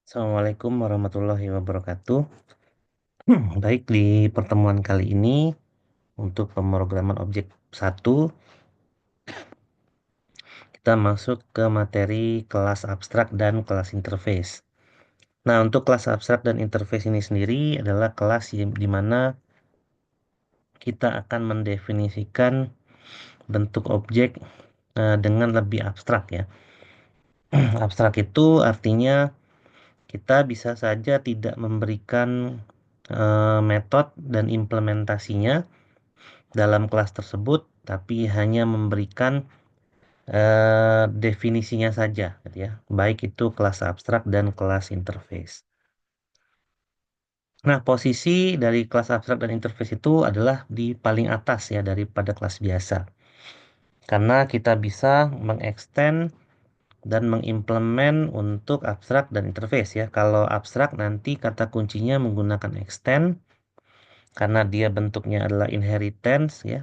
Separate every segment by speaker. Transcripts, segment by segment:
Speaker 1: Assalamualaikum warahmatullahi wabarakatuh. Baik, di pertemuan kali ini untuk pemrograman objek satu, kita masuk ke materi kelas abstrak dan kelas interface. Nah, untuk kelas abstrak dan interface ini sendiri adalah kelas di mana kita akan mendefinisikan bentuk objek dengan lebih abstrak ya. Abstrak itu artinya kita bisa saja tidak memberikan metode dan implementasinya dalam kelas tersebut, tapi hanya memberikan definisinya saja, gitu ya. Baik itu kelas abstrak dan kelas interface. Nah, posisi dari kelas abstrak dan interface itu adalah di paling atas ya daripada kelas biasa. Karena kita bisa mengextend dan mengimplement untuk abstrak dan interface ya. Kalau abstrak nanti kata kuncinya menggunakan extend karena dia bentuknya adalah inheritance ya.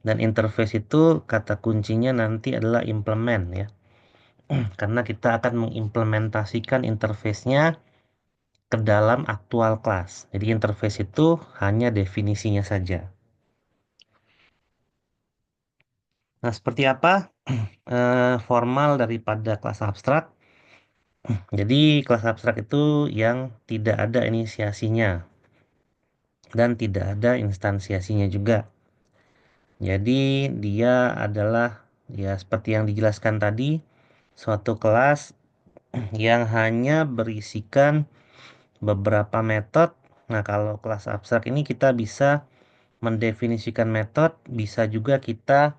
Speaker 1: Dan interface itu kata kuncinya nanti adalah implement ya. Karena kita akan mengimplementasikan interface-nya ke dalam aktual kelas. Jadi interface itu hanya definisinya saja. Nah, seperti apa formal daripada kelas abstrak? Jadi kelas abstrak itu yang tidak ada inisiasinya dan tidak ada instansiasinya juga. Jadi dia adalah ya seperti yang dijelaskan tadi, suatu kelas yang hanya berisikan beberapa metode. Nah, kalau kelas abstrak ini kita bisa mendefinisikan metode, bisa juga kita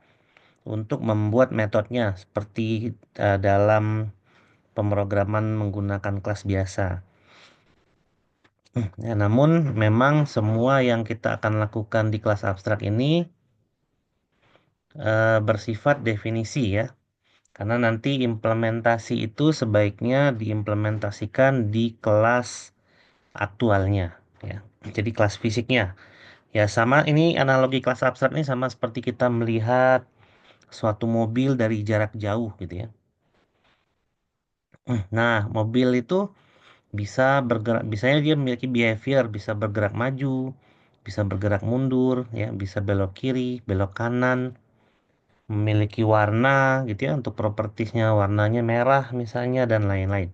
Speaker 1: untuk membuat metodenya seperti dalam pemrograman menggunakan kelas biasa. Ya, namun memang semua yang kita akan lakukan di kelas abstrak ini bersifat definisi ya. Karena nanti implementasi itu sebaiknya diimplementasikan di kelas aktualnya ya. Jadi kelas fisiknya. Ya sama ini analogi kelas abstrak ini sama seperti kita melihat suatu mobil dari jarak jauh gitu ya. Nah, mobil itu bisa bergerak, bisanya dia memiliki behavior, bisa bergerak maju, bisa bergerak mundur, ya, bisa belok kiri, belok kanan, memiliki warna gitu ya untuk propertisnya warnanya merah misalnya dan lain-lain.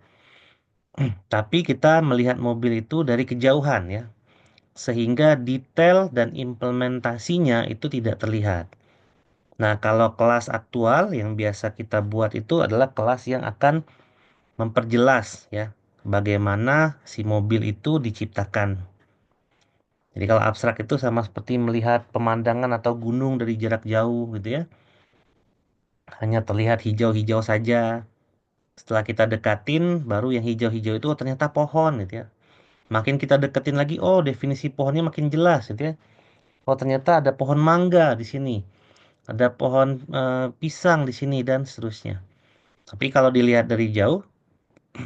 Speaker 1: Tapi kita melihat mobil itu dari kejauhan ya, sehingga detail dan implementasinya itu tidak terlihat. Nah, kalau kelas aktual yang biasa kita buat itu adalah kelas yang akan memperjelas ya bagaimana si mobil itu diciptakan. Jadi kalau abstrak itu sama seperti melihat pemandangan atau gunung dari jarak jauh gitu ya. Hanya terlihat hijau-hijau saja. Setelah kita dekatin, baru yang hijau-hijau itu oh, ternyata pohon gitu ya. Makin kita deketin lagi, oh definisi pohonnya makin jelas gitu ya. Oh ternyata ada pohon mangga di sini, ada pohon pisang di sini dan seterusnya. Tapi kalau dilihat dari jauh,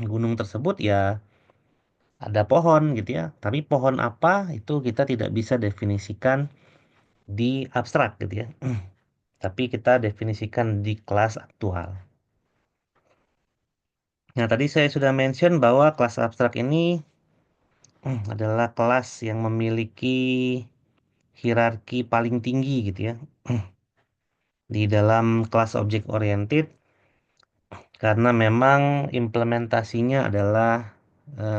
Speaker 1: gunung tersebut ya ada pohon gitu ya. Tapi pohon apa itu kita tidak bisa definisikan di abstrak gitu ya. Tapi kita definisikan di kelas aktual. Nah, tadi saya sudah mention bahwa kelas abstrak ini adalah kelas yang memiliki hierarki paling tinggi gitu ya. Di dalam kelas object oriented karena memang implementasinya adalah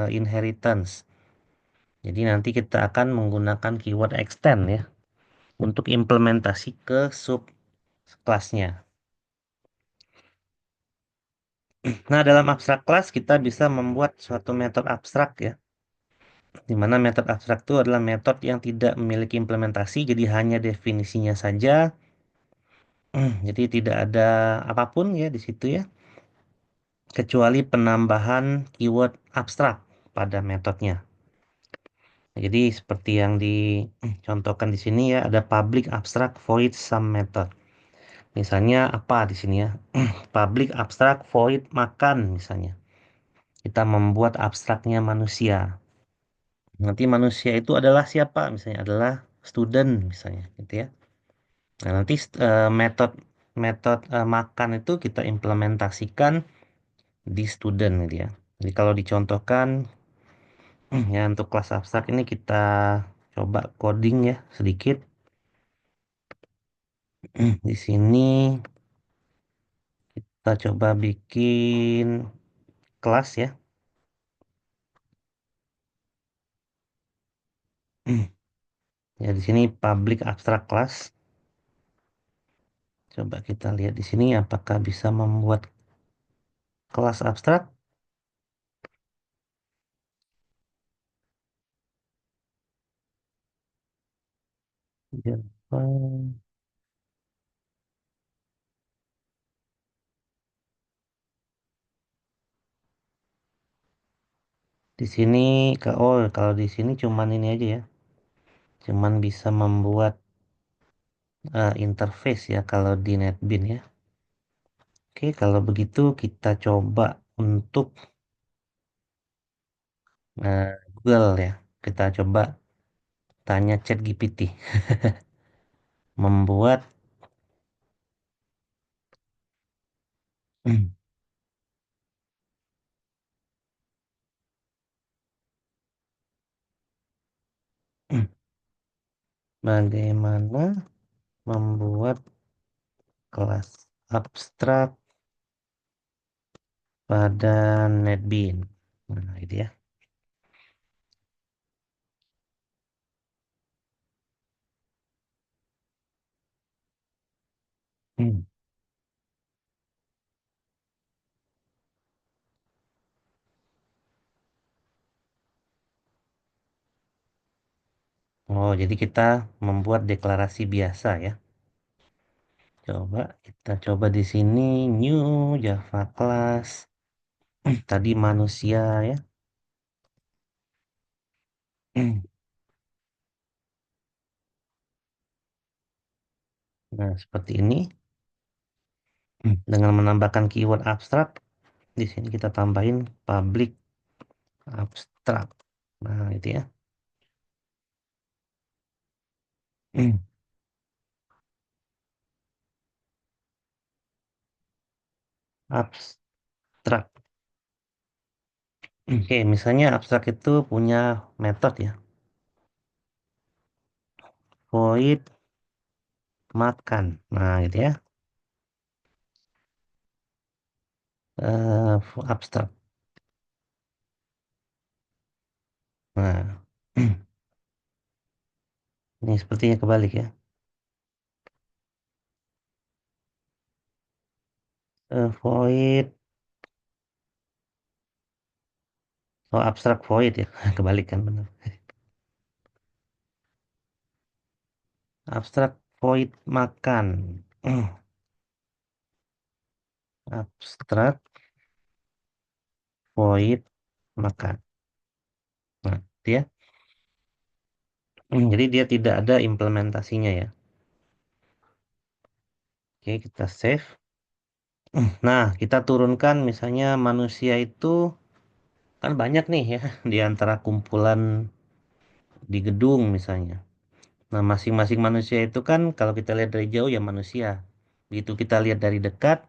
Speaker 1: inheritance. Jadi nanti kita akan menggunakan keyword extend ya untuk implementasi ke sub kelasnya. Nah, dalam abstrak kelas kita bisa membuat suatu metode abstrak ya, di mana metode abstrak itu adalah metode yang tidak memiliki implementasi, jadi hanya definisinya saja. Jadi tidak ada apapun ya di situ ya, kecuali penambahan keyword abstrak pada metodenya. Jadi seperti yang dicontohkan di sini ya, ada public abstract void some method. Misalnya apa di sini ya? Public abstract void makan misalnya. Kita membuat abstraknya manusia. Nanti manusia itu adalah siapa? Misalnya adalah student misalnya gitu ya. Nah, nanti metode metode makan itu kita implementasikan di student gitu ya. Jadi kalau dicontohkan, ya untuk kelas abstrak ini kita coba coding ya sedikit. Di sini kita coba bikin kelas ya. Ya di sini public abstract class. Coba kita lihat di sini apakah bisa membuat kelas abstrak. Java. Di sini kalau di sini cuman ini aja ya. Cuman bisa membuat interface ya kalau di NetBeans ya. Oke, kalau begitu kita coba untuk Google ya. Kita coba tanya ChatGPT membuat bagaimana membuat kelas abstrak pada NetBeans. Nah, itu ya. Hmm. Oh, jadi kita membuat deklarasi biasa ya. Coba kita coba di sini new Java class. Tadi manusia ya. Nah, seperti ini. Dengan menambahkan keyword abstrak, di sini kita tambahin public abstrak. Nah, itu ya. Abstrak. Oke, misalnya abstrak itu punya metode ya. Void makan. Nah, gitu ya. Abstrak. Nah, ini sepertinya kebalik ya. Void. Oh, abstrak void ya. Kebalik kan benar. Abstrak void makan. Abstrak void makan. Nah, itu ya. Jadi dia tidak ada implementasinya ya. Oke, kita save. Nah, kita turunkan misalnya manusia itu kan banyak nih ya di antara kumpulan di gedung misalnya. Nah, masing-masing manusia itu kan kalau kita lihat dari jauh ya manusia. Begitu kita lihat dari dekat,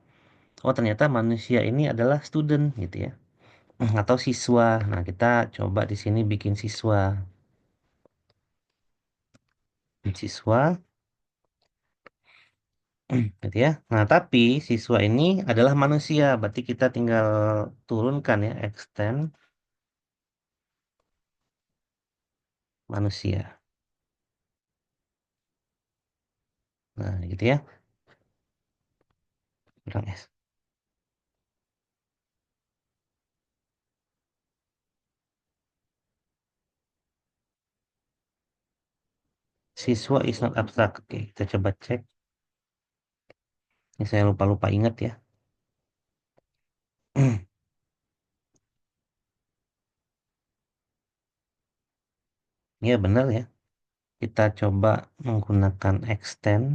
Speaker 1: oh ternyata manusia ini adalah student gitu ya. Atau siswa. Nah, kita coba di sini bikin siswa. Siswa gitu ya. Nah, tapi siswa ini adalah manusia, berarti kita tinggal turunkan ya extend manusia. Nah, gitu ya. Kurang S. Siswa is not abstract. Oke, kita coba cek. Ini saya lupa-lupa ingat ya. Iya benar ya. Kita coba menggunakan extend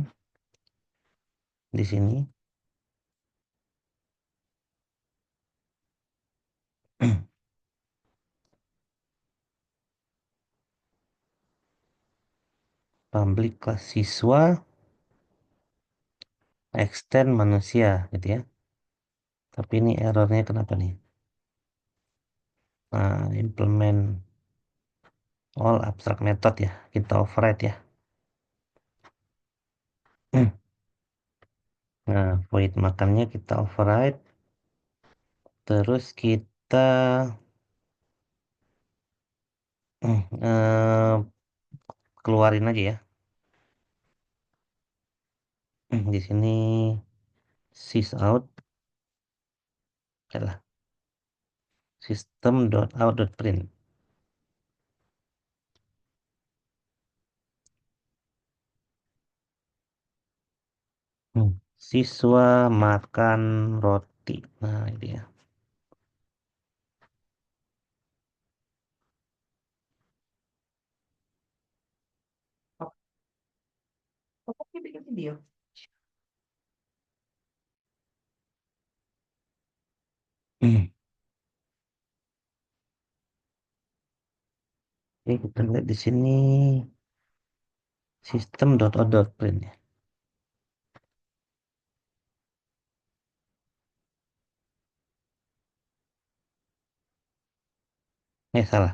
Speaker 1: di sini. Public kelas siswa, extend manusia gitu ya. Tapi ini errornya kenapa nih? Nah, implement all abstract method ya. Kita override ya. Nah, void makannya kita override. Terus kita eh, keluarin aja ya. Di sini sys out adalah system.out.print. Hmm. Siswa makan roti. Nah, ini ya. Oke, bikin video. Hmm. Oke, kita lihat di sini system.out.print ya. Salah.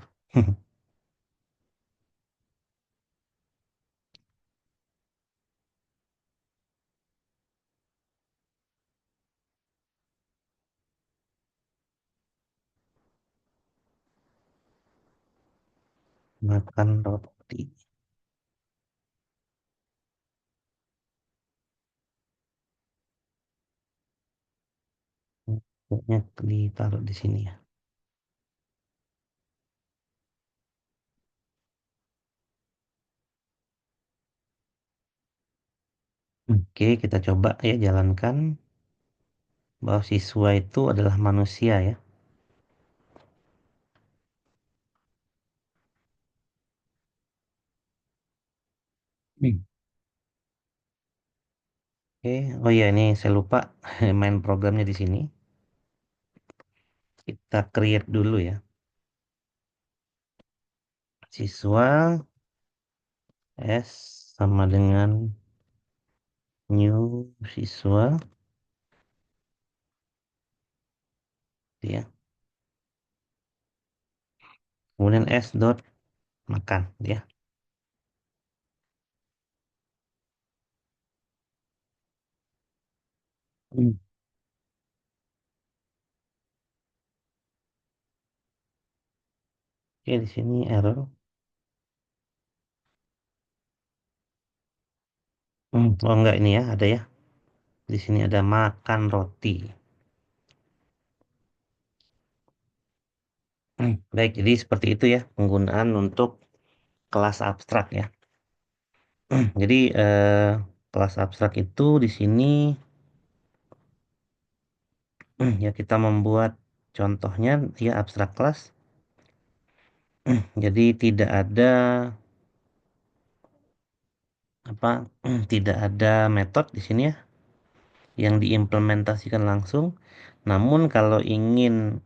Speaker 1: Makan roti. Kayaknya ditaruh di sini ya. Oke, kita coba ya jalankan bahwa siswa itu adalah manusia ya. Hmm. Oke, oh iya ini saya lupa main programnya di sini. Kita create dulu ya. Siswa S sama dengan new siswa ya. Kemudian S dot makan ya. Hmm. Oke, di sini error. Oh enggak ini ya, ada ya. Di sini ada makan roti. Baik, jadi seperti itu ya penggunaan untuk kelas abstrak ya. Jadi kelas abstrak itu di sini ya kita membuat contohnya ya abstrak kelas. Jadi tidak ada apa tidak ada metode di sini ya yang diimplementasikan langsung. Namun kalau ingin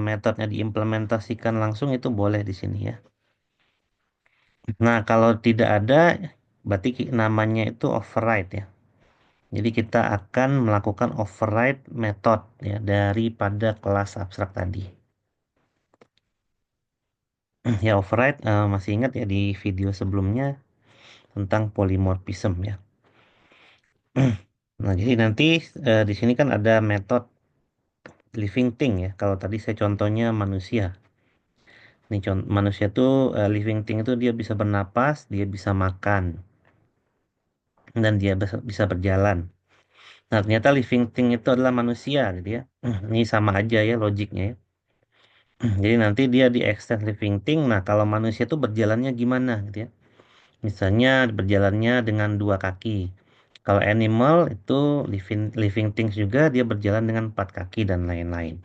Speaker 1: metodenya diimplementasikan langsung itu boleh di sini ya. Nah, kalau tidak ada berarti namanya itu override ya. Jadi kita akan melakukan override method ya daripada kelas abstrak tadi. Ya override masih ingat ya di video sebelumnya tentang polymorphism ya. Nah, jadi nanti di sini kan ada metode living thing ya. Kalau tadi saya contohnya manusia. Nih manusia tuh living thing itu dia bisa bernapas, dia bisa makan, dan dia bisa berjalan. Nah, ternyata living thing itu adalah manusia gitu ya. Ini sama aja ya logiknya ya. Jadi nanti dia di extend living thing. Nah, kalau manusia tuh berjalannya gimana gitu ya. Misalnya berjalannya dengan dua kaki. Kalau animal itu living things juga dia berjalan dengan empat kaki dan lain-lain.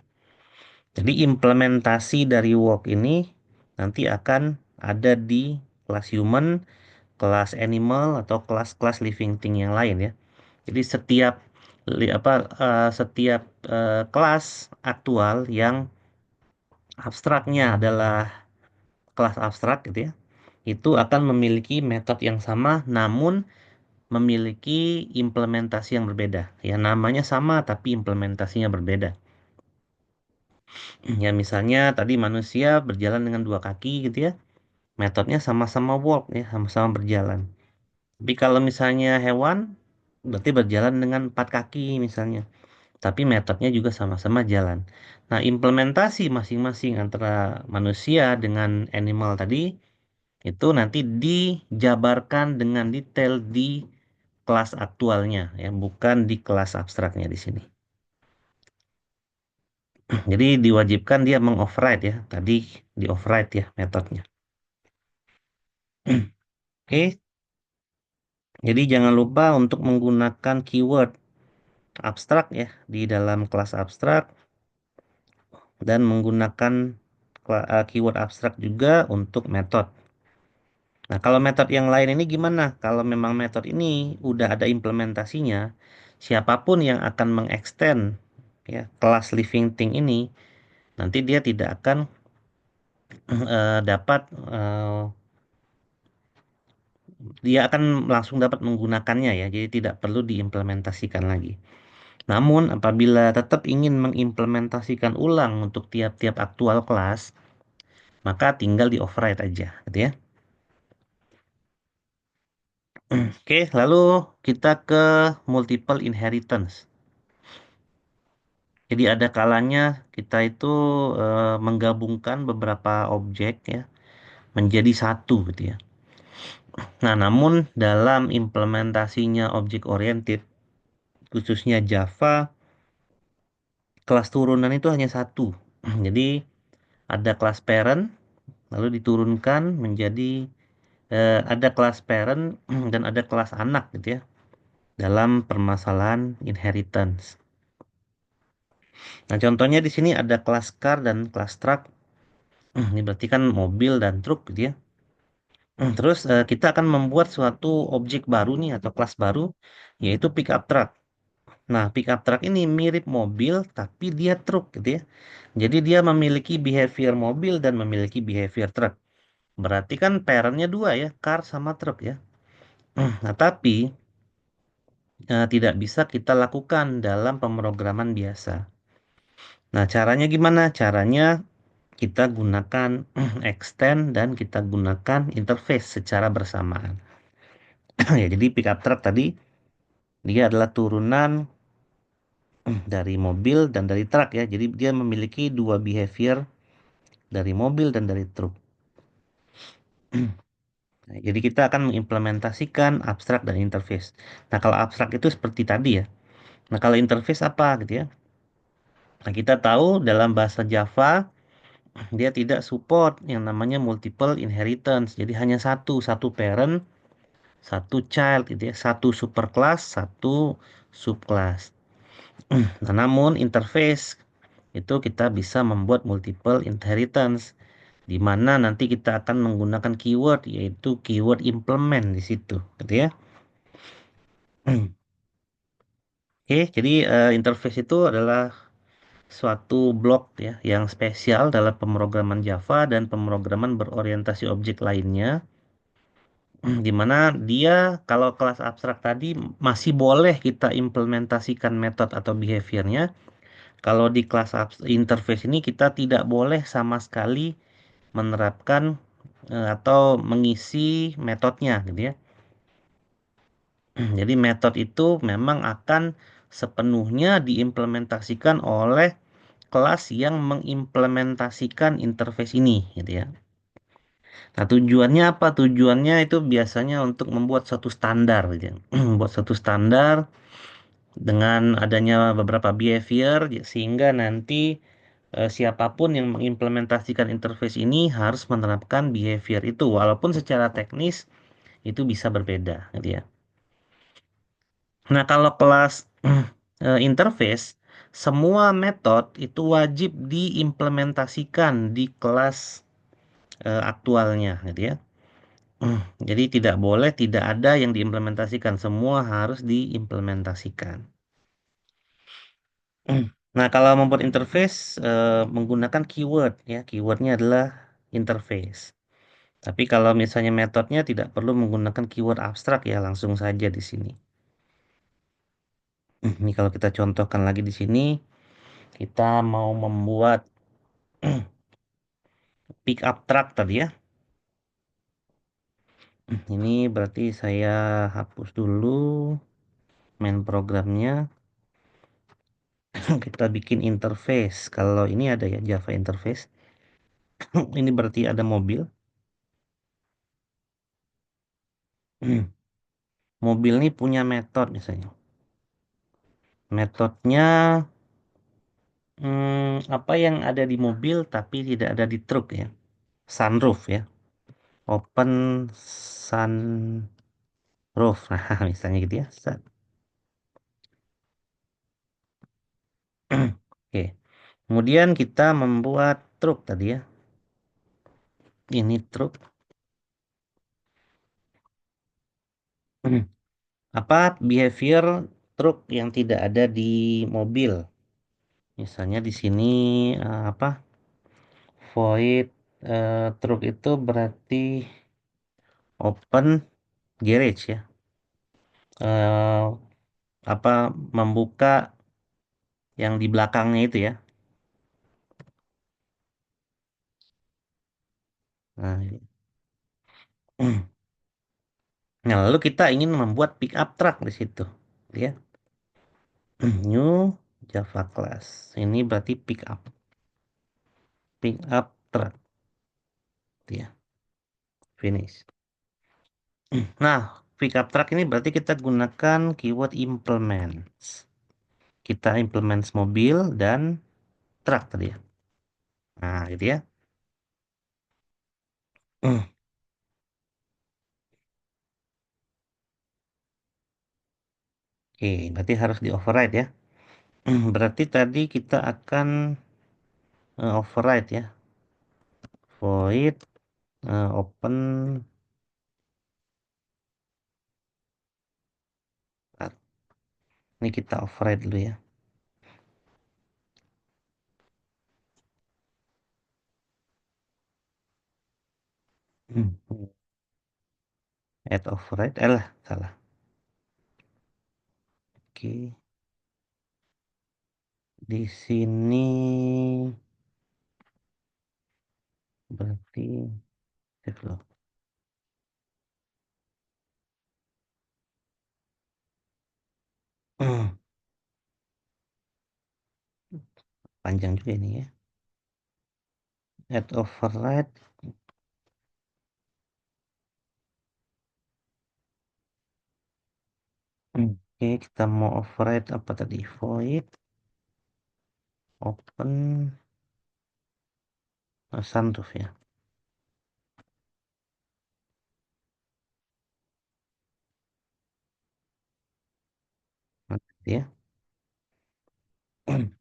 Speaker 1: Jadi implementasi dari walk ini nanti akan ada di kelas human, kelas animal atau kelas-kelas living thing yang lain ya. Jadi setiap setiap kelas aktual yang abstraknya adalah kelas abstrak gitu ya, itu akan memiliki metode yang sama namun memiliki implementasi yang berbeda. Ya namanya sama tapi implementasinya berbeda. Ya misalnya tadi manusia berjalan dengan dua kaki gitu ya, metodenya sama-sama walk ya, sama-sama berjalan. Tapi kalau misalnya hewan, berarti berjalan dengan empat kaki misalnya. Tapi metodenya juga sama-sama jalan. Nah, implementasi masing-masing antara manusia dengan animal tadi itu nanti dijabarkan dengan detail di kelas aktualnya ya, bukan di kelas abstraknya di sini. Jadi diwajibkan dia mengoverride ya, tadi di override ya metodenya. Oke, jadi jangan lupa untuk menggunakan keyword abstrak ya di dalam kelas abstrak dan menggunakan keyword abstrak juga untuk metode. Nah, kalau metode yang lain ini gimana? Kalau memang metode ini udah ada implementasinya, siapapun yang akan mengextend ya kelas living thing ini, nanti dia tidak akan dapat dia akan langsung dapat menggunakannya ya. Jadi tidak perlu diimplementasikan lagi. Namun apabila tetap ingin mengimplementasikan ulang untuk tiap-tiap aktual kelas, maka tinggal di override aja, gitu ya. Oke, lalu kita ke multiple inheritance. Jadi ada kalanya kita itu menggabungkan beberapa objek ya menjadi satu gitu ya. Nah, namun dalam implementasinya objek oriented khususnya Java, kelas turunan itu hanya satu. Jadi ada kelas parent lalu diturunkan menjadi ada kelas parent dan ada kelas anak gitu ya dalam permasalahan inheritance. Nah, contohnya di sini ada kelas car dan kelas truck. Ini berarti kan mobil dan truk gitu ya. Terus kita akan membuat suatu objek baru nih atau kelas baru yaitu pickup truck. Nah, pickup truck ini mirip mobil tapi dia truk gitu ya. Jadi dia memiliki behavior mobil dan memiliki behavior truk. Berarti kan parentnya dua ya, car sama truk ya. Nah, tapi tidak bisa kita lakukan dalam pemrograman biasa. Nah, caranya gimana? Caranya kita gunakan extend dan kita gunakan interface secara bersamaan. Ya, jadi pickup truck tadi dia adalah turunan dari mobil dan dari truk ya. Jadi dia memiliki dua behavior dari mobil dan dari truk. Nah, jadi kita akan mengimplementasikan abstrak dan interface. Nah, kalau abstrak itu seperti tadi ya. Nah, kalau interface apa gitu ya? Nah, kita tahu dalam bahasa Java dia tidak support yang namanya multiple inheritance. Jadi hanya satu parent, satu child gitu ya, satu superclass, satu subclass. Nah, namun interface itu kita bisa membuat multiple inheritance di mana nanti kita akan menggunakan keyword yaitu keyword implement di situ, gitu ya. Oke, jadi interface itu adalah suatu blok ya yang spesial dalam pemrograman Java dan pemrograman berorientasi objek lainnya, di mana dia kalau kelas abstrak tadi masih boleh kita implementasikan metode atau behaviornya. Kalau di kelas interface ini kita tidak boleh sama sekali menerapkan atau mengisi metodenya gitu ya. Jadi metode itu memang akan sepenuhnya diimplementasikan oleh kelas yang mengimplementasikan interface ini gitu ya. Nah, tujuannya apa? Tujuannya itu biasanya untuk membuat satu standar gitu ya. Membuat satu standar dengan adanya beberapa behavior sehingga nanti siapapun yang mengimplementasikan interface ini harus menerapkan behavior itu walaupun secara teknis itu bisa berbeda gitu ya. Nah, kalau kelas interface semua metode itu wajib diimplementasikan di kelas aktualnya gitu ya. Jadi tidak boleh tidak ada yang diimplementasikan, semua harus diimplementasikan. Nah, kalau membuat interface menggunakan keyword ya, keywordnya adalah interface. Tapi kalau misalnya metodenya tidak perlu menggunakan keyword abstrak ya, langsung saja di sini. Ini kalau kita contohkan lagi di sini, kita mau membuat Pick up truck tadi ya. Ini berarti saya hapus dulu main programnya. Kita bikin interface. Kalau ini ada ya Java interface. Ini berarti ada mobil. Mobil ini punya metode misalnya. Metodenya apa yang ada di mobil tapi tidak ada di truk ya. Sunroof ya. Open sunroof. Nah, misalnya gitu ya. Oke. Kemudian kita membuat truk tadi ya. Ini truk. Apa behavior truk yang tidak ada di mobil? Misalnya di sini apa? Void truk itu berarti open garage ya. eh, apa membuka yang di belakangnya itu ya. Nah, nah, lalu kita ingin membuat pick up truck di situ, ya. New Java class. Ini berarti pick up truck, ya. Finish. Nah, pick up truck ini berarti kita gunakan keyword implements. Kita implements mobil dan truck tadi ya. Nah, gitu ya. Oke, berarti harus di override ya. Berarti tadi kita akan override ya. Void open. Ini kita override dulu ya. Hmm. Add override. Lah, salah. Oke. Di sini berarti save loh. Hmm. Panjang juga ini ya. Add override. Oke, kita mau override apa tadi? Void open sunroof ya. Nanti ya. Hmm.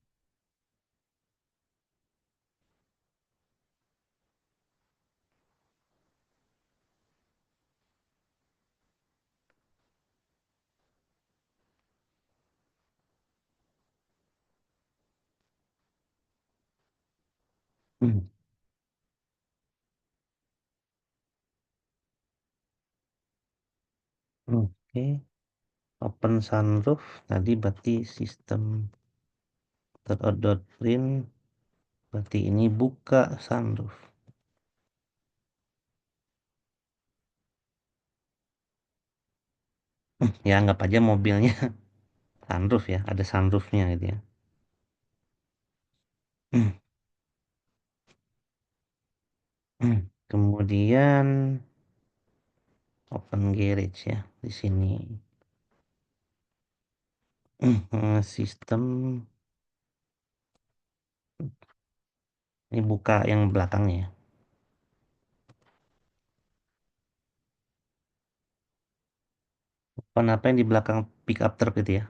Speaker 1: Oke, open sunroof tadi berarti sistem print berarti ini buka sunroof. Ya anggap aja mobilnya sunroof ya, ada sunroofnya gitu ya. Kemudian open garage ya di sini. Sistem ini buka yang belakangnya ya. Apa yang di belakang pickup truck itu ya.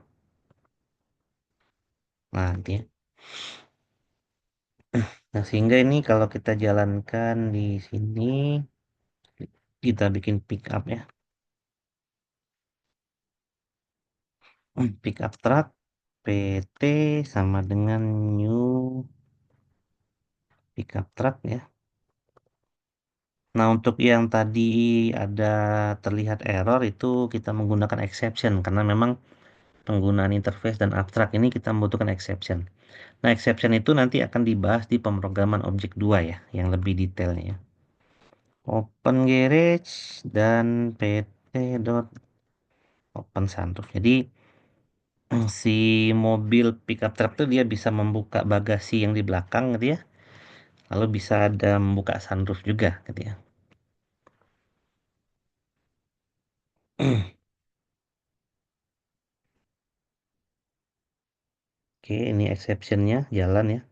Speaker 1: Nah, nanti ya. Nah, sehingga ini kalau kita jalankan di sini kita bikin pickup ya. Pickup truck PT sama dengan new pickup truck ya. Nah, untuk yang tadi ada terlihat error itu kita menggunakan exception karena memang penggunaan interface dan abstrak ini kita membutuhkan exception. Nah, exception itu nanti akan dibahas di pemrograman objek 2 ya, yang lebih detailnya ya. Open Garage dan pt.open sunroof. Jadi si mobil pickup truck tuh dia bisa membuka bagasi yang di belakang gitu ya. Lalu bisa ada membuka sunroof juga gitu ya. Oke, ini exceptionnya jalan ya.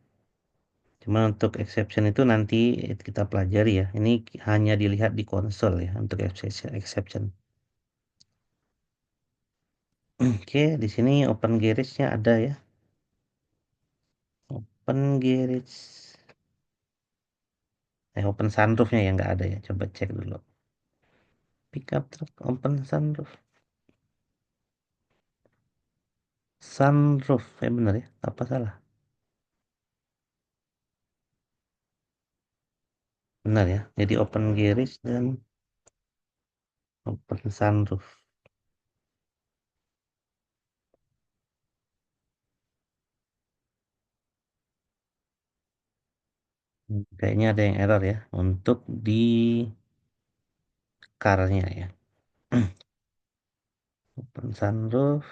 Speaker 1: Cuma untuk exception itu nanti kita pelajari ya. Ini hanya dilihat di konsol ya untuk exception. Oke, di sini open garage-nya ada ya. Open garage. Open sunroof-nya yang nggak ada ya. Coba cek dulu. Pickup truck open sunroof. Sunroof, ya bener ya? Apa salah? Benar ya. Jadi open garage dan open sunroof. Kayaknya ada yang error ya untuk di car-nya ya. Open sunroof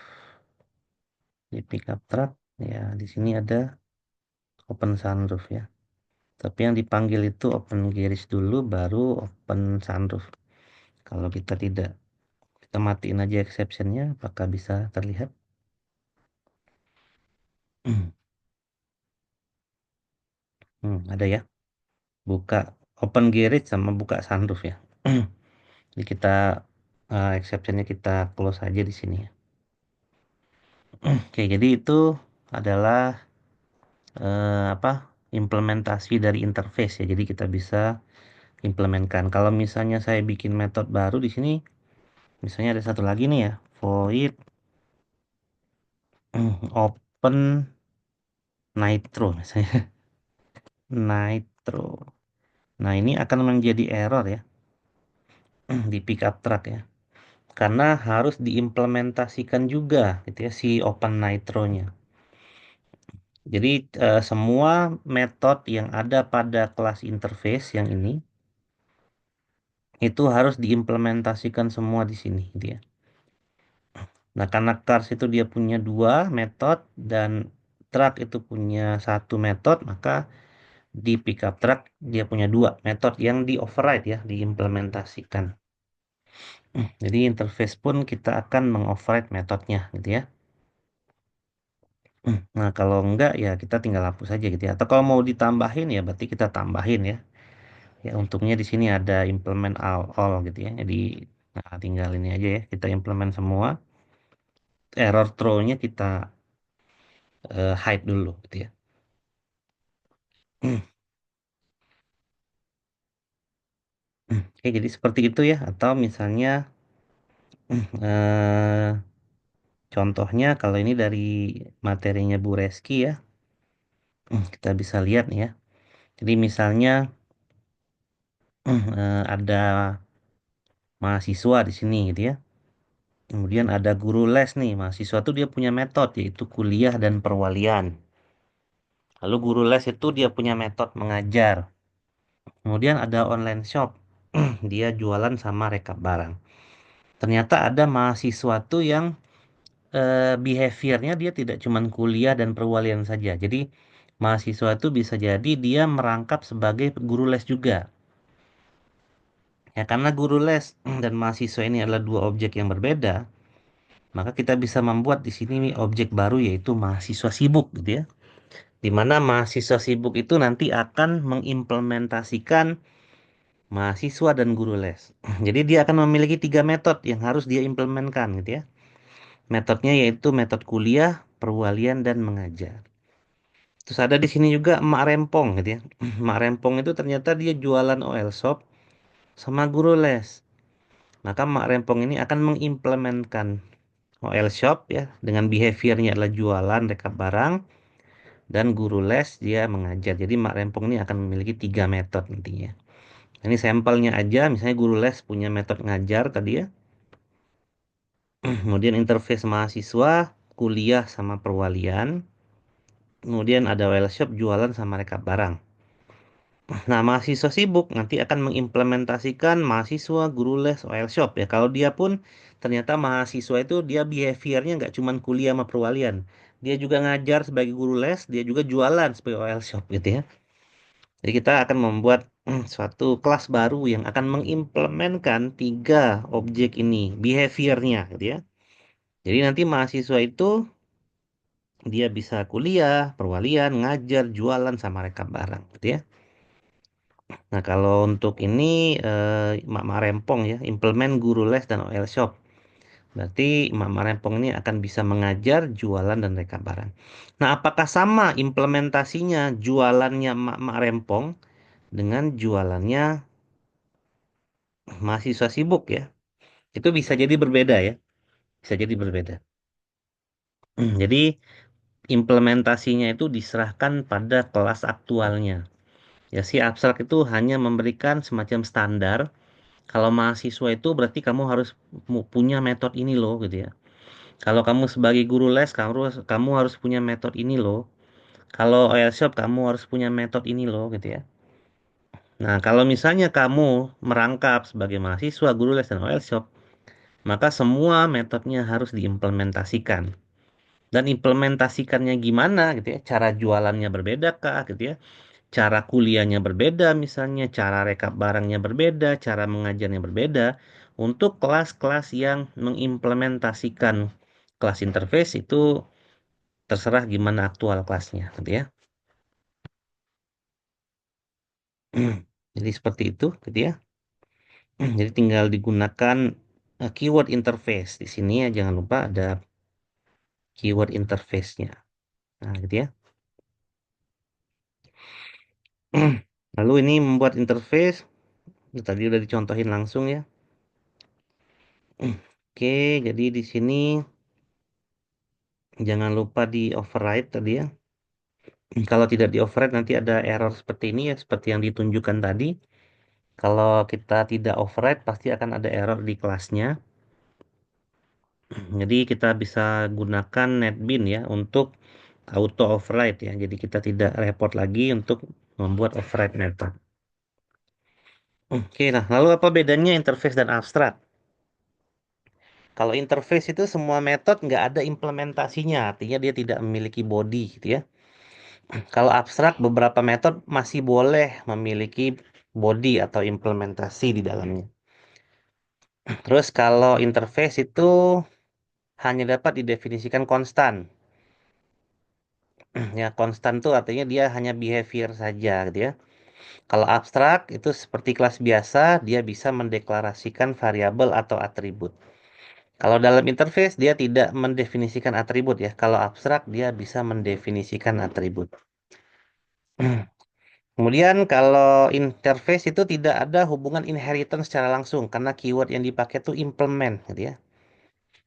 Speaker 1: di pickup truck ya. Di sini ada open sunroof ya. Tapi yang dipanggil itu open garage dulu baru open sunroof. Kalau kita tidak, kita matiin aja exceptionnya, apakah bisa terlihat? Ada ya. Buka open garage sama buka sunroof ya. Jadi kita exceptionnya kita close aja di sini ya. Oke, jadi itu adalah apa implementasi dari interface ya. Jadi kita bisa implementkan. Kalau misalnya saya bikin metode baru di sini, misalnya ada satu lagi nih ya, void open nitro misalnya, nitro. Nah, ini akan menjadi error ya di pickup truck ya. Karena harus diimplementasikan juga gitu ya si open nitro-nya. Jadi semua metode yang ada pada kelas interface yang ini itu harus diimplementasikan semua di sini gitu ya. Nah, karena cars itu dia punya dua metode dan truck itu punya satu metode, maka di pickup truck dia punya dua metode yang di override ya, diimplementasikan. Jadi interface pun kita akan mengoverride metodenya gitu ya. Nah, kalau enggak ya kita tinggal hapus aja gitu ya. Atau kalau mau ditambahin ya berarti kita tambahin ya. Ya untungnya di sini ada implement all gitu ya. Jadi nah, tinggal ini aja ya. Kita implement semua. Error throw-nya kita hide dulu gitu ya. Oke, jadi seperti itu ya. Atau misalnya eh, contohnya kalau ini dari materinya Bu Reski ya. Kita bisa lihat nih ya. Jadi misalnya ada mahasiswa di sini gitu ya. Kemudian ada guru les nih, mahasiswa tuh dia punya metode yaitu kuliah dan perwalian. Lalu guru les itu dia punya metode mengajar. Kemudian ada online shop, dia jualan sama rekap barang. Ternyata ada mahasiswa tuh yang behaviornya dia tidak cuman kuliah dan perwalian saja. Jadi mahasiswa itu bisa jadi dia merangkap sebagai guru les juga. Ya karena guru les dan mahasiswa ini adalah dua objek yang berbeda, maka kita bisa membuat di sini objek baru yaitu mahasiswa sibuk gitu ya. Di mana mahasiswa sibuk itu nanti akan mengimplementasikan mahasiswa dan guru les. Jadi dia akan memiliki tiga metode yang harus dia implementkan gitu ya. Metodenya yaitu metode kuliah, perwalian, dan mengajar. Terus ada di sini juga Mak Rempong gitu ya. Mak Rempong itu ternyata dia jualan oil shop sama guru les. Maka Mak Rempong ini akan mengimplementkan oil shop ya dengan behaviornya adalah jualan rekap barang dan guru les dia mengajar. Jadi Mak Rempong ini akan memiliki tiga metode nantinya. Ini sampelnya aja, misalnya guru les punya metode ngajar tadi ya. Kemudian interface mahasiswa kuliah sama perwalian. Kemudian ada oil shop jualan sama rekap barang. Nah, mahasiswa sibuk nanti akan mengimplementasikan mahasiswa guru les OL shop ya. Kalau dia pun ternyata mahasiswa itu dia behaviornya nggak cuman kuliah sama perwalian. Dia juga ngajar sebagai guru les, dia juga jualan sebagai OL shop gitu ya. Jadi kita akan membuat suatu kelas baru yang akan mengimplementkan tiga objek ini, behaviornya gitu ya. Jadi nanti mahasiswa itu dia bisa kuliah, perwalian, ngajar, jualan sama rekap barang gitu ya. Nah, kalau untuk ini Mak Rempong ya, implement guru les dan OL shop. Berarti Mak Rempong ini akan bisa mengajar, jualan dan rekap barang. Nah, apakah sama implementasinya jualannya Mak Rempong dengan jualannya mahasiswa sibuk ya? Itu bisa jadi berbeda ya, bisa jadi berbeda. Jadi implementasinya itu diserahkan pada kelas aktualnya. Ya, si abstrak itu hanya memberikan semacam standar. Kalau mahasiswa itu berarti kamu harus punya metode ini loh gitu ya. Kalau kamu sebagai guru les, kamu harus punya metode ini loh. Kalau OL shop kamu harus punya metode ini loh gitu ya. Nah, kalau misalnya kamu merangkap sebagai mahasiswa, guru les dan OL shop, maka semua metodenya harus diimplementasikan. Dan implementasikannya gimana gitu ya? Cara jualannya berbeda kah gitu ya? Cara kuliahnya berbeda misalnya, cara rekap barangnya berbeda, cara mengajarnya berbeda. Untuk kelas-kelas yang mengimplementasikan kelas interface itu terserah gimana aktual kelasnya, gitu ya. Jadi seperti itu, gitu ya. Jadi tinggal digunakan keyword interface di sini ya, jangan lupa ada keyword interface-nya. Nah, gitu ya. Lalu ini membuat interface, tadi udah dicontohin langsung ya. Oke, jadi di sini jangan lupa di override tadi ya. Kalau tidak di override nanti ada error seperti ini ya, seperti yang ditunjukkan tadi. Kalau kita tidak override pasti akan ada error di kelasnya. Jadi kita bisa gunakan NetBeans ya untuk auto override ya. Jadi kita tidak repot lagi untuk membuat override method. Oke, nah lalu apa bedanya interface dan abstrak? Kalau interface itu semua metode nggak ada implementasinya, artinya dia tidak memiliki body gitu ya. Kalau abstrak beberapa metode masih boleh memiliki body atau implementasi di dalamnya. Terus kalau interface itu hanya dapat didefinisikan konstan. Ya, konstan tuh artinya dia hanya behavior saja gitu ya. Kalau abstrak itu seperti kelas biasa, dia bisa mendeklarasikan variabel atau atribut. Kalau dalam interface dia tidak mendefinisikan atribut ya. Kalau abstrak dia bisa mendefinisikan atribut. Kemudian kalau interface itu tidak ada hubungan inheritance secara langsung karena keyword yang dipakai itu implement gitu ya.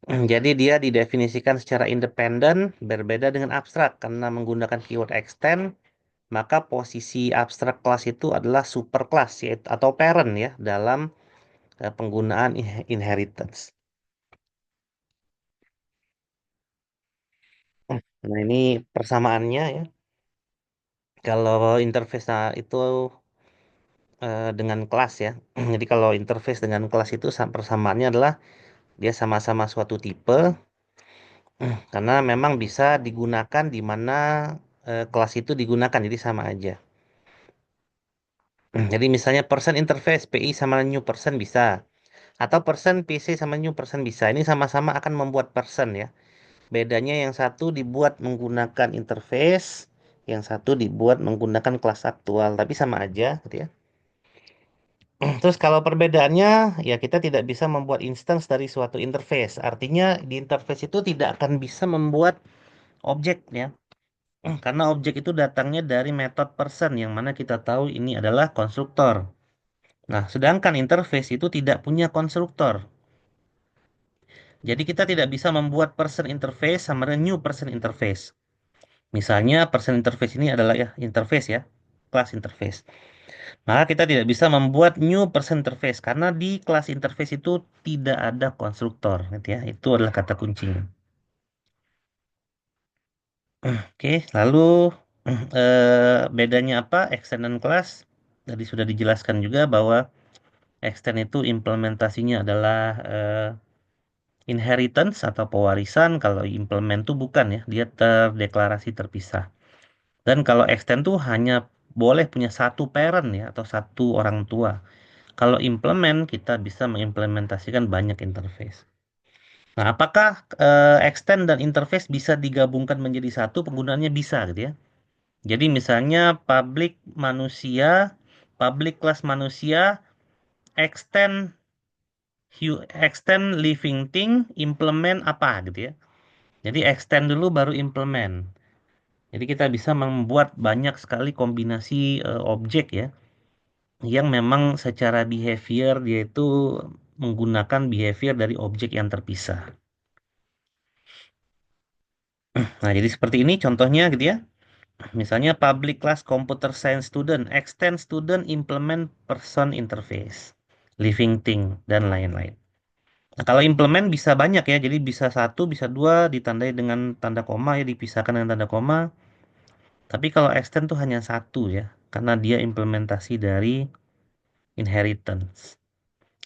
Speaker 1: Jadi dia didefinisikan secara independen berbeda dengan abstrak karena menggunakan keyword extend, maka posisi abstrak kelas itu adalah superclass yaitu atau parent ya dalam penggunaan inheritance. Nah, ini persamaannya ya. Kalau interface itu dengan kelas ya. Jadi kalau interface dengan kelas itu persamaannya adalah dia sama-sama suatu tipe karena memang bisa digunakan di mana kelas itu digunakan jadi sama aja. Jadi misalnya person interface PI sama new person bisa atau person PC sama new person bisa. Ini sama-sama akan membuat person ya. Bedanya yang satu dibuat menggunakan interface, yang satu dibuat menggunakan kelas aktual, tapi sama aja gitu ya. Terus kalau perbedaannya, ya kita tidak bisa membuat instance dari suatu interface. Artinya di interface itu tidak akan bisa membuat objek ya. Karena objek itu datangnya dari method person yang mana kita tahu ini adalah konstruktor. Nah, sedangkan interface itu tidak punya konstruktor. Jadi kita tidak bisa membuat person interface sama dengan new person interface. Misalnya person interface ini adalah ya interface ya, kelas interface. Maka kita tidak bisa membuat new person interface karena di kelas interface itu tidak ada konstruktor, gitu ya. Itu adalah kata kuncinya. Oke, lalu bedanya apa? Extend dan class. Tadi sudah dijelaskan juga bahwa extend itu implementasinya adalah inheritance atau pewarisan. Kalau implement tuh bukan ya, dia terdeklarasi terpisah. Dan kalau extend tuh hanya boleh punya satu parent ya atau satu orang tua. Kalau implement kita bisa mengimplementasikan banyak interface. Nah, apakah extend dan interface bisa digabungkan menjadi satu? Penggunaannya bisa gitu ya. Jadi misalnya public class manusia, extend extend living thing, implement apa gitu ya. Jadi extend dulu baru implement. Jadi kita bisa membuat banyak sekali kombinasi objek ya, yang memang secara behavior dia itu menggunakan behavior dari objek yang terpisah. Nah, jadi seperti ini contohnya gitu ya. Misalnya public class computer science student, extend student implement person interface, living thing, dan lain-lain. Nah, kalau implement bisa banyak ya, jadi bisa satu, bisa dua, ditandai dengan tanda koma ya, dipisahkan dengan tanda koma. Tapi kalau extend tuh hanya satu ya, karena dia implementasi dari inheritance.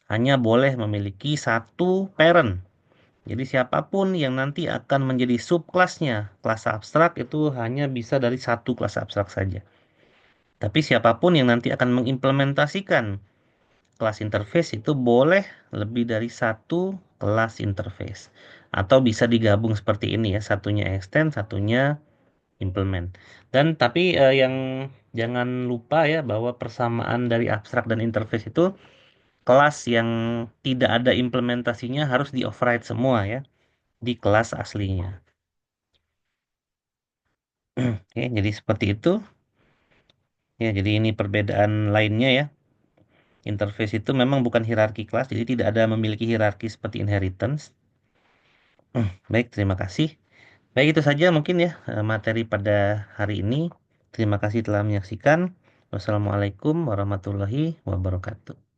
Speaker 1: Hanya boleh memiliki satu parent. Jadi siapapun yang nanti akan menjadi subkelasnya, kelas abstrak itu hanya bisa dari satu kelas abstrak saja. Tapi siapapun yang nanti akan mengimplementasikan kelas interface itu boleh lebih dari satu kelas interface. Atau bisa digabung seperti ini ya, satunya extend, satunya implement. Dan tapi yang jangan lupa ya bahwa persamaan dari abstrak dan interface itu kelas yang tidak ada implementasinya harus di override semua ya di kelas aslinya. Oke, jadi seperti itu. Ya, jadi ini perbedaan lainnya ya. Interface itu memang bukan hierarki kelas, jadi tidak ada memiliki hierarki seperti inheritance. Baik, terima kasih. Baik, itu saja mungkin ya materi pada hari ini. Terima kasih telah menyaksikan. Wassalamualaikum warahmatullahi wabarakatuh.